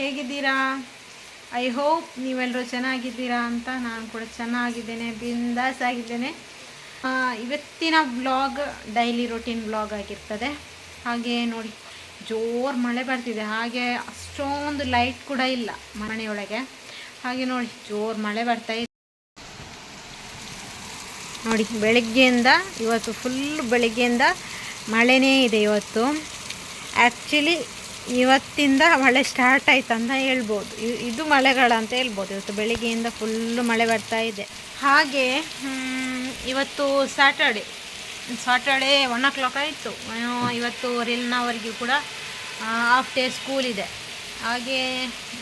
ಹೇಗಿದ್ದೀರಾ? I hope ನೀವೆಲ್ಲರೂ ಚೆನ್ನಾಗಿದ್ದೀರಾ ಅಂತ. ನಾನು ಕೂಡ ಚೆನ್ನಾಗಿದ್ದೇನೆ, ಬಿಂದಾಸ್ ಆಗಿದ್ದೇನೆ. ಇವತ್ತಿನ ವ್ಲಾಗ್ ಡೈಲಿ ರೊಟೀನ್ ವ್ಲಾಗ್ ಆಗಿರ್ತದೆ. ಹಾಗೆ ನೋಡಿ, ಜೋರು ಮಳೆ ಬರ್ತಿದೆ. ಹಾಗೆ ಅಷ್ಟೊಂದು ಲೈಟ್ ಕೂಡ ಇಲ್ಲ ಮನೆಯೊಳಗೆ. ಹಾಗೆ ನೋಡಿ, ಜೋರು ಮಳೆ ಬರ್ತಾ ಇದೆ. ನೋಡಿ, ಬೆಳಗ್ಗೆಯಿಂದ ಇವತ್ತು ಫುಲ್ ಬೆಳಗ್ಗೆಯಿಂದ ಮಳೆನೇ ಇದೆ ಇವತ್ತು. ಆ್ಯಕ್ಚುಲಿ ಇವತ್ತಿಂದ ಮಳೆ ಸ್ಟಾರ್ಟ್ ಆಯ್ತು ಅಂತ ಹೇಳ್ಬೋದು. ಇದು ಮಳೆಗಾಲ ಅಂತ ಹೇಳ್ಬೋದು. ಇವತ್ತು ಬೆಳಗ್ಗೆಯಿಂದ ಫುಲ್ಲು ಮಳೆ ಬರ್ತಾ ಇದೆ. ಹಾಗೆ ಇವತ್ತು ಸ್ಯಾಟರ್ಡೆ 1 o'clock ಆಯಿತು. ಇವತ್ತು ರಿಲ್ನವರೆಗೂ ಕೂಡ ಹಾಫ್ ಡೇ ಸ್ಕೂಲ್ ಇದೆ. ಹಾಗೆ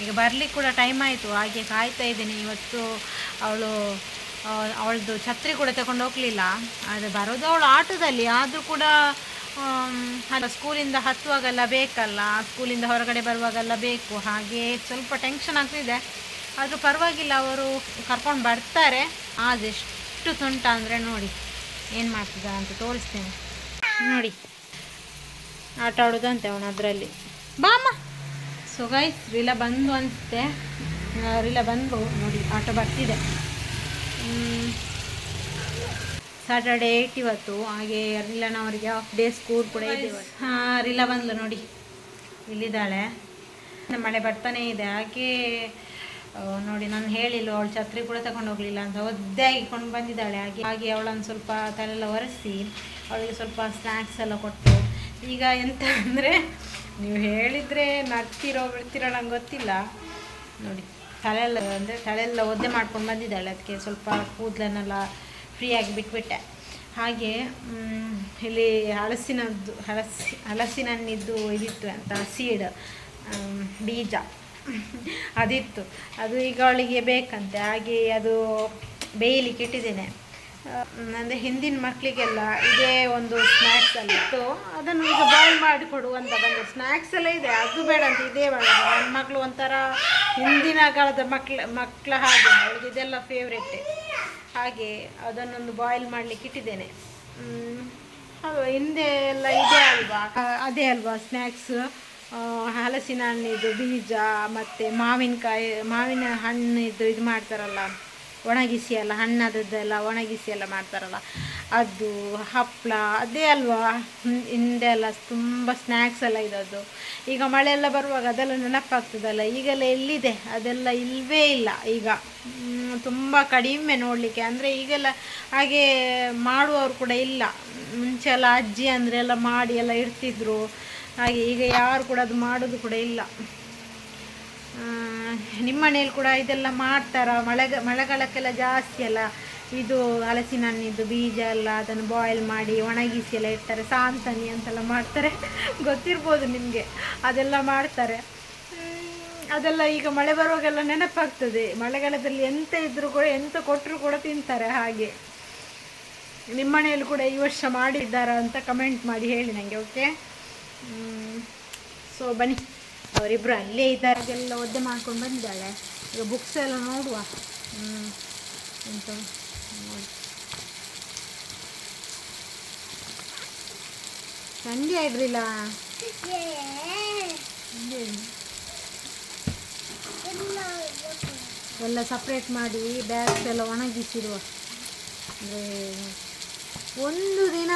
ಈಗ ಬರಲಿಕ್ಕೆ ಕೂಡ ಟೈಮ್ ಆಯಿತು. ಹಾಗೆ ಕಾಯ್ತಾ ಇದ್ದೀನಿ. ಇವತ್ತು ಅವಳದು ಛತ್ರಿ ಕೂಡ ತಗೊಂಡು ಹೋಗಲಿಲ್ಲ. ಆದರೆ ಬರೋದು ಅವಳು ಆಟೋದಲ್ಲಿ. ಆದರೂ ಕೂಡ ಸ್ಕೂಲಿಂದ ಹತ್ತುವಾಗೆಲ್ಲ ಬೇಕಲ್ಲ, ಸ್ಕೂಲಿಂದ ಹೊರಗಡೆ ಬರುವಾಗೆಲ್ಲ ಬೇಕು. ಹಾಗೆ ಸ್ವಲ್ಪ ಟೆನ್ಷನ್ ಆಗ್ತಿದೆ. ಆದರೂ ಪರವಾಗಿಲ್ಲ, ಅವರು ಕರ್ಕೊಂಡು ಬರ್ತಾರೆ. ಅದೆಷ್ಟು ತುಂಟ ಅಂದರೆ ನೋಡಿ, ಏನು ಮಾಡ್ತಿದ್ದ ಅಂತ ತೋರಿಸ್ತೇನೆ. ನೋಡಿ, ಆಟ ಆಡೋದಂತೆ ಅವನು ಅದರಲ್ಲಿ. ಬಾಮ್ಮ. ಸೊ ಗೈಸ್, ರಿಲಾ ಬಂದು ಅನಿಸುತ್ತೆ. ರಿಲಾ ಬಂದು ನೋಡಿ, ಆಟೋ ಬರ್ತಿದೆ. ಸ್ಯಾಟರ್ಡೇ 8 ಇವತ್ತು. ಹಾಗೆ ರಿಲಾನವರಿಗೆ ಹಾಫ್ ಡೇ ಸ್ಕೂಲ್ ಕೂಡ ಇದೆ. ರಿಲಾ ಬಂದ್ಲು ನೋಡಿ, ಇಲ್ಲಿದ್ದಾಳೆ. ಮಳೆ ಬರ್ತಾನೆ ಇದೆ. ಹಾಗೆ ನೋಡಿ, ನಾನು ಹೇಳಿಲ್ಲ ಅವಳು ಛತ್ರಿ ಕೂಡ ತಗೊಂಡು ಹೋಗಲಿಲ್ಲ ಅಂತ. ಒದ್ದೆ ಆಗಿಕೊಂಡು ಬಂದಿದ್ದಾಳೆ. ಹಾಗೆ ಅವಳನ್ನು ಸ್ವಲ್ಪ ತಲೆಲ್ಲ ಒರೆಸಿ ಅವಳಿಗೆ ಸ್ವಲ್ಪ ಸ್ನ್ಯಾಕ್ಸ್ ಎಲ್ಲ ಕೊಟ್ಟು. ಈಗ ಎಂತ ಅಂದರೆ, ನೀವು ಹೇಳಿದರೆ ನಗ್ತಿರೋ ಬಿಡ್ತಿರೋ ನಂಗೆ ಗೊತ್ತಿಲ್ಲ. ನೋಡಿ, ತಲೆಯೆಲ್ಲ ಒದ್ದೆ ಮಾಡ್ಕೊಂಡು ಬಂದಿದ್ದಾಳೆ. ಅದಕ್ಕೆ ಸ್ವಲ್ಪ ಕೂದಲನ್ನೆಲ್ಲ ಫ್ರೀಯಾಗಿ ಬಿಟ್ಬಿಟ್ಟೆ. ಹಾಗೆ ಇಲ್ಲಿ ಹಲಸಿನನ್ನಿದ್ದು ಇದಿತ್ತು ಅಂತ, ಸೀಡ್ ಬೀಜ ಅದಿತ್ತು. ಅದು ಈಗ ಅವಳಿಗೆ ಬೇಕಂತೆ. ಹಾಗೆ ಅದು ಬೇಯಲಿಕ್ಕೆ ಇಟ್ಟಿದ್ದೇನೆ. ಅಂದರೆ ಹಿಂದಿನ ಮಕ್ಕಳಿಗೆಲ್ಲ ಇದೇ ಒಂದು ಸ್ನ್ಯಾಕ್ಸ್ ಎಲ್ಲ ಇತ್ತು. ಅದನ್ನು ಈಗ ಬಾಯ್ಲ್ ಮಾಡಿ ಕೊಡುವಂತ ಬಂದು ಸ್ನ್ಯಾಕ್ಸ್ ಎಲ್ಲ ಇದೆ. ಅದು ಬೇಡ ಅಂತ ಇದೇ ಬೇಡ. ನನ್ನ ಮಕ್ಕಳು ಒಂಥರ ಹಿಂದಿನ ಕಾಲದ ಮಕ್ಕಳ ಹಾಗೆ, ಅವಳಿಗೆ ಇದೆಲ್ಲ ಫೇವ್ರೆಟ್ಟೆ. ಹಾಗೆ ಅದನ್ನೊಂದು ಬಾಯ್ಲ್ ಮಾಡಲಿಕ್ಕೆ ಇಟ್ಟಿದ್ದೇನೆ. ಅದು ಹಿಂದೆ ಎಲ್ಲ ಅದೇ ಅಲ್ವಾ ಸ್ನ್ಯಾಕ್ಸ್. ಹಲಸಿನ ಹಣ್ಣಿದ್ದು ಬೀಜ ಮತ್ತು ಮಾವಿನ ಹಣ್ಣಿದ್ದು ಇದು ಮಾಡ್ತಾರಲ್ಲ, ಒಣಗಿಸಿ ಎಲ್ಲ, ಹಣ್ಣದದ್ದೆಲ್ಲ ಒಣಗಿಸಿ ಎಲ್ಲ ಮಾಡ್ತಾರಲ್ಲ, ಅದು ಹಪ್ಪಳ ಅದೇ ಅಲ್ವಾ ಹಿಂದೆ ಎಲ್ಲ ತುಂಬ ಸ್ನ್ಯಾಕ್ಸ್ ಎಲ್ಲ ಇದ್ದದ್ದು. ಈಗ ಮಳೆ ಎಲ್ಲ ಬರುವಾಗ ಅದೆಲ್ಲ ನೆನಪಾಗ್ತದಲ್ಲ. ಈಗೆಲ್ಲ ಎಲ್ಲಿದೆ ಅದೆಲ್ಲ? ಇಲ್ಲವೇ ಇಲ್ಲ. ಈಗ ತುಂಬ ಕಡಿಮೆ ನೋಡಲಿಕ್ಕೆ. ಅಂದರೆ ಈಗೆಲ್ಲ ಹಾಗೆ ಮಾಡುವವರು ಕೂಡ ಇಲ್ಲ. ಮುಂಚೆ ಎಲ್ಲ ಅಜ್ಜಿ ಅಂದರೆ ಎಲ್ಲ ಮಾಡಿ ಎಲ್ಲ ಇಡ್ತಿದ್ರು. ಹಾಗೆ ಈಗ ಯಾರು ಕೂಡ ಅದು ಮಾಡೋದು ಕೂಡ ಇಲ್ಲ. ನಿಮ್ಮ ಮನೇಲಿ ಕೂಡ ಇದೆಲ್ಲ ಮಾಡ್ತಾರ? ಮಳೆಗಾಲಕ್ಕೆಲ್ಲ ಜಾಸ್ತಿ ಅಲ್ಲ ಇದು ಹಲಸಿನ ಹಣ್ಣಿದ್ದು ಬೀಜ ಎಲ್ಲ, ಅದನ್ನು ಬಾಯ್ಲ್ ಮಾಡಿ ಒಣಗಿಸಿ ಎಲ್ಲ ಇಡ್ತಾರೆ. ಸಾಂತನಿ ಅಂತೆಲ್ಲ ಮಾಡ್ತಾರೆ, ಗೊತ್ತಿರ್ಬೋದು ನಿಮಗೆ. ಅದೆಲ್ಲ ಮಾಡ್ತಾರೆ. ಅದೆಲ್ಲ ಈಗ ಮಳೆ ಬರುವಾಗೆಲ್ಲ ನೆನಪಾಗ್ತದೆ. ಮಳೆಗಾಲದಲ್ಲಿ ಎಂತ ಇದ್ದರೂ ಕೂಡ, ಎಂತ ಕೊಟ್ಟರು ಕೂಡ ತಿಂತಾರೆ. ಹಾಗೆ ನಿಮ್ಮ ಮನೆಯಲ್ಲಿ ಕೂಡ ಈ ವರ್ಷ ಮಾಡಿದ್ದಾರಾ ಅಂತ ಕಮೆಂಟ್ ಮಾಡಿ ಹೇಳಿ ನನಗೆ. ಓಕೆ, ಸೊ ಬನ್ನಿ, ಅವರಿಬ್ಬರು ಅಲ್ಲೇ ಇದ್ದಾರೆ. ಅದೆಲ್ಲ ಒದ್ದೆ ಮಾಡ್ಕೊಂಡು ಬಂದಿದ್ದಾಳೆ. ಈಗ ಬುಕ್ಸ್ ಎಲ್ಲ ನೋಡುವ ಅಂತ ನೋಡಿ. ಸಂಜೆ ಆಡ್ರಿಲ್ಲ, ಎಲ್ಲ ಸಪ್ರೇಟ್ ಮಾಡಿ ಬ್ಯಾಗ್ಸ್ ಎಲ್ಲ ಒಣಗಿಸಿರುವ. ಅಂದರೆ ಒಂದು ದಿನ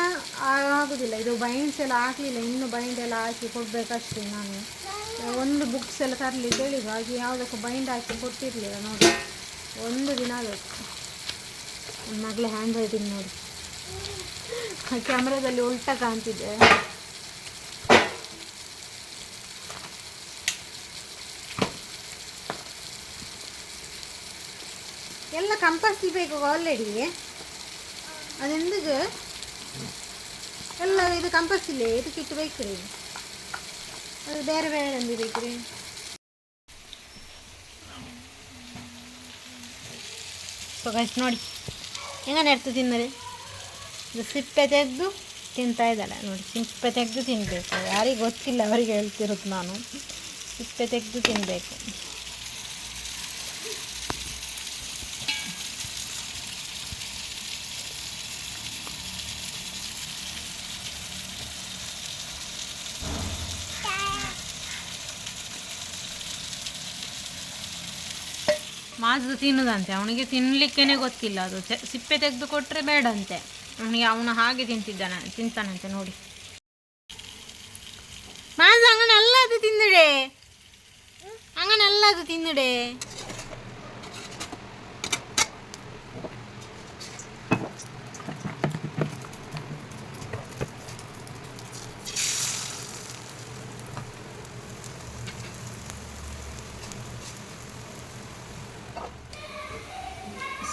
ಆಗೋದಿಲ್ಲ. ಇದು ಬೈಂಡ್ಸ್ ಎಲ್ಲ ಹಾಕಲಿಲ್ಲ, ಇನ್ನು ಬೈಂಡ್ ಎಲ್ಲ ಹಾಕಿ ಕೊಡಬೇಕಷ್ಟೇ. ನಾನು ಒಂದು ಬುಕ್ಸ್ ಎಲ್ಲ ತರಲಿಕ್ಕೆ ಹೇಳಿದ್ರು. ಹಾಗೆ ಯಾವುದಕ್ಕೂ ಬೈಂಡ್ ಹಾಕಿ ಕೊಟ್ಟಿರಲಿಲ್ಲ. ನೋಡಿ, ಒಂದು ದಿನ ಆಗಬೇಕು. ನನ್ನ ಮಗಳ ಹ್ಯಾಂಡ್ ರೈಟಿಂಗ್ ನೋಡಿ, ಕ್ಯಾಮ್ರಾದಲ್ಲಿ ಉಲ್ಟಾ ಕಾಣ್ತಿದ್ದೆ. ಎಲ್ಲ ಕಂಪಸ್ ಬೇಕು ಆಲ್ರೆಡಿ. ಅದೆಂದಿಗೆ ಎಲ್ಲ ಇದು ಕಂಪಸ್ ಇಲ್ಲ, ಇದಕ್ಕೆ ಇಟ್ಟು ಬೇಕ್ರಿ. ಅದು ಬೇರೆ ಬೇರೆ ಅಂದು ಬೇಕ್ರಿ. ಸೊ ಗೈಸ್ ನೋಡಿ, ಹೆಂಗ ನೆಡ್ತು ತಿನ್ನದೆ. ಇದು ಸಿಪ್ಪೆ ತೆಗೆದು ತಿಂತಾ ಇದ್ದಾಳೆ ನೋಡಿ. ಸಿಪ್ಪೆ ತೆಗೆದು ತಿನ್ನಬೇಕು. ಯಾರಿಗೆ ಗೊತ್ತಿಲ್ಲ ಅವರಿಗೆ ಹೇಳ್ತಿರೋದು ನಾನು. ಸಿಪ್ಪೆ ತೆಗೆದು ತಿನ್ನಬೇಕು. ಮಾದು ತಿನ್ನೋದಂತೆ, ಅವನಿಗೆ ತಿನ್ನಲಿಕ್ಕೇ ಗೊತ್ತಿಲ್ಲ. ಅದು ಸಿಪ್ಪೆ ತೆಗೆದು ಕೊಟ್ಟರೆ ಬೇಡಂತೆ ಅವನಿಗೆ, ಅವನು ಹಾಗೆ ತಿಂತಾನಂತೆ ನೋಡಿ. ಮಾದು ಅಂಗನಲ್ಲ ಅದು ತಿಂದಡೆ, ಅಂಗನಲ್ಲ ಅದು ತಿಂದಡೆ.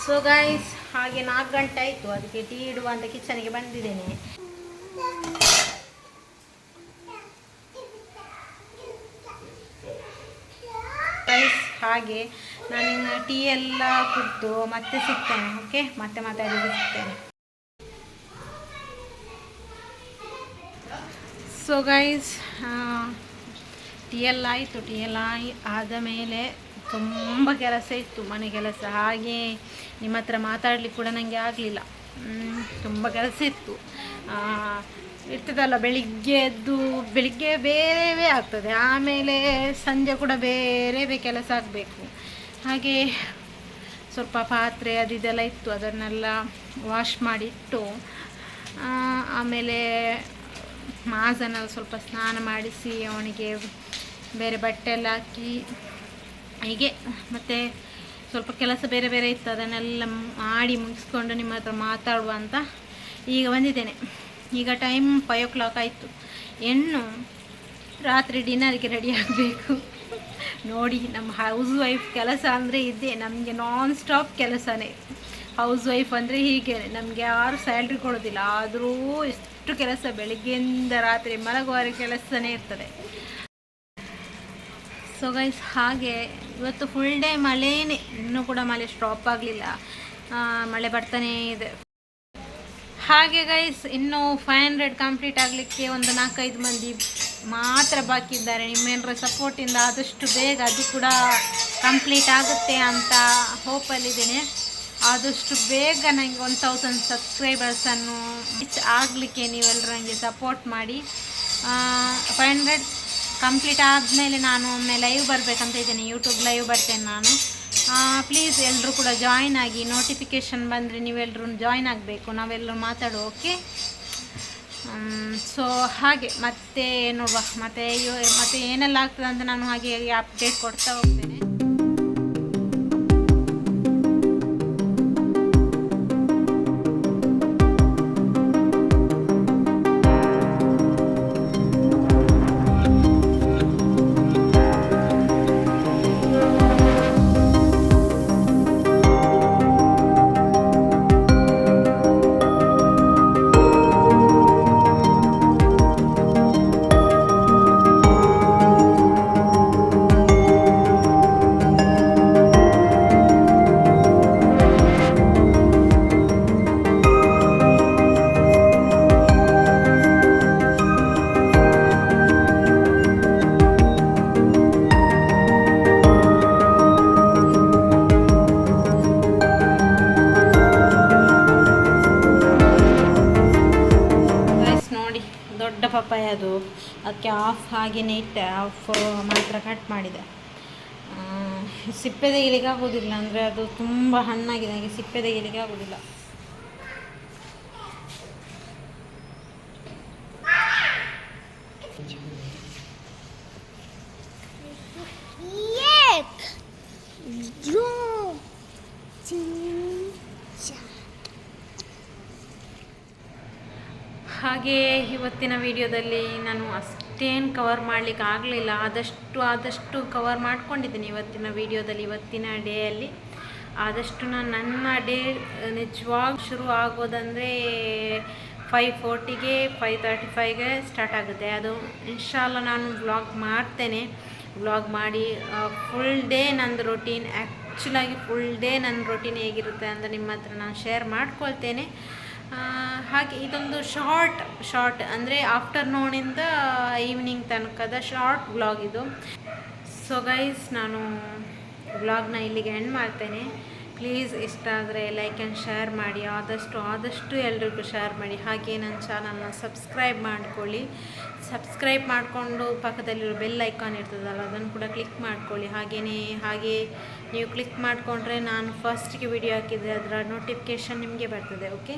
ಸೊ ಗೈಸ್, ಹಾಗೆ 4 ಗಂಟೆ ಆಯಿತು, ಅದಕ್ಕೆ ಟೀ ಇಡುವ ಅಂತ ಕಿಚನಿಗೆ ಬಂದಿದ್ದೇನೆ. ಗೈಸ್, ಹಾಗೆ ನಾನಿನ್ನು ಟೀ ಎಲ್ಲ ಕುಡಿದು ಮತ್ತೆ ಸಿಗ್ತೇನೆ. ಓಕೆ, ಮತ್ತೆ ಮಾತಾಡಿದ್ರೆ ಸಿಗ್ತೇನೆ. ಸೊ ಗೈಸ್, ಟೀ ಎಲ್ಲ ಆಯಿತು. ಟೀ ಎಲ್ಲ ಆದ ಮೇಲೆ ತುಂಬ ಕೆಲಸ ಇತ್ತು, ಮನೆ ಕೆಲಸ. ಹಾಗೆ ನಿಮ್ಮ ಹತ್ರ ಮಾತಾಡಲಿಕ್ಕೆ ಕೂಡ ನನಗೆ ಆಗಲಿಲ್ಲ, ತುಂಬ ಕೆಲಸ ಇತ್ತು. ಇರ್ತದಲ್ಲ, ಬೆಳಿಗ್ಗೆ ಬೇರೆ ಆಗ್ತದೆ, ಆಮೇಲೆ ಸಂಜೆ ಕೂಡ ಬೇರೆ ಕೆಲಸ ಆಗಬೇಕು. ಹಾಗೆ ಸ್ವಲ್ಪ ಪಾತ್ರೆ ಅದೆಲ್ಲ ಇತ್ತು, ಅದನ್ನೆಲ್ಲ ವಾಶ್ ಮಾಡಿಟ್ಟು ಆಮೇಲೆ ಮಾಸನ್ನೆಲ್ಲ ಸ್ವಲ್ಪ ಸ್ನಾನ ಮಾಡಿಸಿ ಅವನಿಗೆ ಬೇರೆ ಬಟ್ಟೆ ಎಲ್ಲ ಹಾಕಿ ಹೀಗೆ ಮತ್ತೆ ಸ್ವಲ್ಪ ಕೆಲಸ ಬೇರೆ ಇತ್ತು, ಅದನ್ನೆಲ್ಲ ಮಾಡಿ ಮುಗಿಸ್ಕೊಂಡು ನಿಮ್ಮ ಹತ್ರ ಮಾತಾಡುವ ಅಂತ ಈಗ ಬಂದಿದ್ದೇನೆ. ಈಗ ಟೈಮ್ 5 o'clock ಆಯಿತು. ಇನ್ನು ರಾತ್ರಿ ಡಿನ್ನರ್ಗೆ ರೆಡಿ ಆಗಬೇಕು. ನೋಡಿ, ನಮ್ಮ ಹೌಸ್ ವೈಫ್ ಕೆಲಸ ಅಂದರೆ ಇದೇ, ನಮಗೆ ನಾನ್ ಸ್ಟಾಪ್ ಕೆಲಸನೇ. ಹೌಸ್ ವೈಫ್ ಅಂದರೆ ಹೀಗೆ, ನಮಗೆ ಯಾರು ಸ್ಯಾಲ್ರಿ ಕೊಡೋದಿಲ್ಲ, ಆದರೂ ಎಷ್ಟು ಕೆಲಸ, ಬೆಳಗ್ಗೆಯಿಂದ ರಾತ್ರಿ ಮಲಗುವವರೆಗೆ ಕೆಲಸನೇ ಇರ್ತದೆ. ಸೊ ಗೈಸ್, ಹಾಗೆ ಇವತ್ತು ಫುಲ್ ಡೇ ಮಳೆನೇ, ಇನ್ನೂ ಕೂಡ ಮಳೆ ಸ್ಟಾಪ್ ಆಗಲಿಲ್ಲ, ಮಳೆ ಬರ್ತಾನೇ ಇದೆ. ಹಾಗೆ ಗೈಸ್, ಇನ್ನೂ 500 ಕಂಪ್ಲೀಟ್ ಆಗಲಿಕ್ಕೆ ಒಂದು 4-5 ಮಂದಿ ಮಾತ್ರ ಬಾಕಿ ಇದ್ದಾರೆ. ನಿಮ್ಮೆಲ್ಲರ ಸಪೋರ್ಟಿಂದ ಆದಷ್ಟು ಬೇಗ ಅದು ಕೂಡ ಕಂಪ್ಲೀಟ್ ಆಗುತ್ತೆ ಅಂತ ಹೋಪಲ್ಲಿದ್ದೇನೆ. ಆದಷ್ಟು ಬೇಗ ನನಗೆ 1000 ಸಬ್ಸ್ಕ್ರೈಬರ್ಸನ್ನು ರೀಚ್ ಆಗಲಿಕ್ಕೆ ನೀವೆಲ್ಲರೂ ನನಗೆ ಸಪೋರ್ಟ್ ಮಾಡಿ. 500 ಕಂಪ್ಲೀಟ್ ಆದಮೇಲೆ ನಾನು ಒಮ್ಮೆ ಲೈವ್ ಬರಬೇಕಂತ ಇದ್ದೇನೆ, ಯೂಟ್ಯೂಬ್ ಲೈವ್ ಬರ್ತೇನೆ ನಾನು. ಪ್ಲೀಸ್ ಎಲ್ಲರೂ ಕೂಡ ಜಾಯ್ನ್ ಆಗಿ, ನೋಟಿಫಿಕೇಷನ್ ಬಂದರೆ ನೀವೆಲ್ಲರೂ ಜಾಯ್ನ್ ಆಗಬೇಕು, ನಾವೆಲ್ಲರೂ ಮಾತಾಡುವ. ಓಕೆ, ಸೊ ಹಾಗೆ ಮತ್ತೆ ನೋಡುವ, ಮತ್ತೆ ಏನೆಲ್ಲ ಆಗ್ತದೆ ಅಂತ ನಾನು ಹಾಗೆ ಅಪ್ಡೇಟ್ ಕೊಡ್ತಾ ಹೋಗ್ತೇನೆ. ದೊಡ್ಡ ಪಪ್ಪಾಯ ಅದು, ಅದಕ್ಕೆ ಆಫ್ ಹಾಗೆಯೇ ಇಟ್ಟೆ, ಆಫ್ ಮಾತ್ರ ಕಟ್ ಮಾಡಿದೆ. ಸಿಪ್ಪೆ ತೆಗಿಲಿಕ್ಕೆ ಆಗೋದಿಲ್ಲ, ಅಂದರೆ ಅದು ತುಂಬ ಹಣ್ಣಾಗಿದೆ, ಹಾಗೆ ಸಿಪ್ಪೆ ತೆಗಿಲಿಕ್ಕೆ ಆಗೋದಿಲ್ಲ. ಹಾಗೆ ಇವತ್ತಿನ ವಿಡಿಯೋದಲ್ಲಿ ನಾನು ಅಷ್ಟೇನು ಕವರ್ ಮಾಡಲಿಕ್ಕೆ ಆಗಲಿಲ್ಲ, ಆದಷ್ಟು ಕವರ್ ಮಾಡ್ಕೊಂಡಿದ್ದೀನಿ ಇವತ್ತಿನ ವಿಡಿಯೋದಲ್ಲಿ. ಇವತ್ತಿನ ಡೇಯಲ್ಲಿ ಆದಷ್ಟು ನಾನು ನನ್ನ ಡೇ ನಿಜವಾಗಿ ಶುರು ಆಗೋದಂದರೆ 5:40ಗೆ 5:35ಗೆ ಸ್ಟಾರ್ಟ್ ಆಗುತ್ತೆ. ಅದು ಇನ್ಶಾಲ್ಲ ನಾನು ವ್ಲಾಗ್ ಮಾಡ್ತೇನೆ. ವ್ಲಾಗ್ ಮಾಡಿ ಫುಲ್ ಡೇ ನಂದು ರೊಟೀನ್, ಆ್ಯಕ್ಚುಲಾಗಿ ಫುಲ್ ಡೇ ನನ್ನ ರೊಟೀನ್ ಹೇಗಿರುತ್ತೆ ಅಂತ ನಿಮ್ಮ ಹತ್ರ ನಾನು ಶೇರ್ ಮಾಡ್ಕೊಳ್ತೇನೆ. ಹಾಗೆ ಇದೊಂದು ಶಾರ್ಟ್ ಅಂದರೆ ಆಫ್ಟರ್ನೂನಿಂದ ಈವ್ನಿಂಗ್ ತನಕದ ಶಾರ್ಟ್ ವ್ಲಾಗ್ ಇದು. ಸೊ ಗೈಸ್, ನಾನು ವ್ಲಾಗ್ನ ಇಲ್ಲಿಗೆ ಎಂಡ್ ಮಾಡ್ತೇನೆ. ಪ್ಲೀಸ್ ಇಷ್ಟ ಆದರೆ ಲೈಕ್ ಆ್ಯಂಡ್ ಶೇರ್ ಮಾಡಿ, ಆದಷ್ಟು ಎಲ್ರಿಗೂ ಶೇರ್ ಮಾಡಿ. ಹಾಗೆ ನನ್ನ ಚಾನಲ್ನ ಸಬ್ಸ್ಕ್ರೈಬ್ ಮಾಡ್ಕೊಳ್ಳಿ. ಸಬ್ಸ್ಕ್ರೈಬ್ ಮಾಡಿಕೊಂಡು ಪಕ್ಕದಲ್ಲಿರೋ ಬೆಲ್ ಐಕಾನ್ ಇರ್ತದಲ್ಲ, ಅದನ್ನು ಕೂಡ ಕ್ಲಿಕ್ ಮಾಡ್ಕೊಳ್ಳಿ. ಹಾಗೆ ನೀವು ಕ್ಲಿಕ್ ಮಾಡಿಕೊಂಡ್ರೆ ನಾನು ಫಸ್ಟಿಗೆ ವಿಡಿಯೋ ಹಾಕಿದರೆ ಅದರ ನೋಟಿಫಿಕೇಷನ್ ನಿಮಗೆ ಬರ್ತದೆ. ಓಕೆ,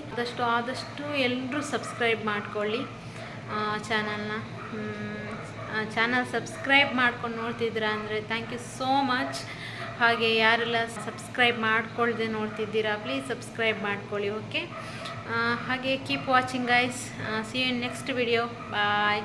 ಆದಷ್ಟು ಎಲ್ಲರೂ ಸಬ್ಸ್ಕ್ರೈಬ್ ಮಾಡ್ಕೊಳ್ಳಿ ಚಾನಲ್ ಸಬ್ಸ್ಕ್ರೈಬ್ ಮಾಡ್ಕೊಂಡು ನೋಡ್ತಿದ್ದೀರಾ ಅಂದರೆ ಥ್ಯಾಂಕ್ ಯು ಸೋ ಮಚ್. ಹಾಗೆ ಯಾರೆಲ್ಲ ಸಬ್ಸ್ಕ್ರೈಬ್ ಮಾಡ್ಕೊಳ್ದೆ ನೋಡ್ತಿದ್ದೀರಾ ಪ್ಲೀಸ್ ಸಬ್ಸ್ಕ್ರೈಬ್ ಮಾಡ್ಕೊಳ್ಳಿ. ಓಕೆ, ಹಾಗೆ keep watching guys. See you in next video. Bye.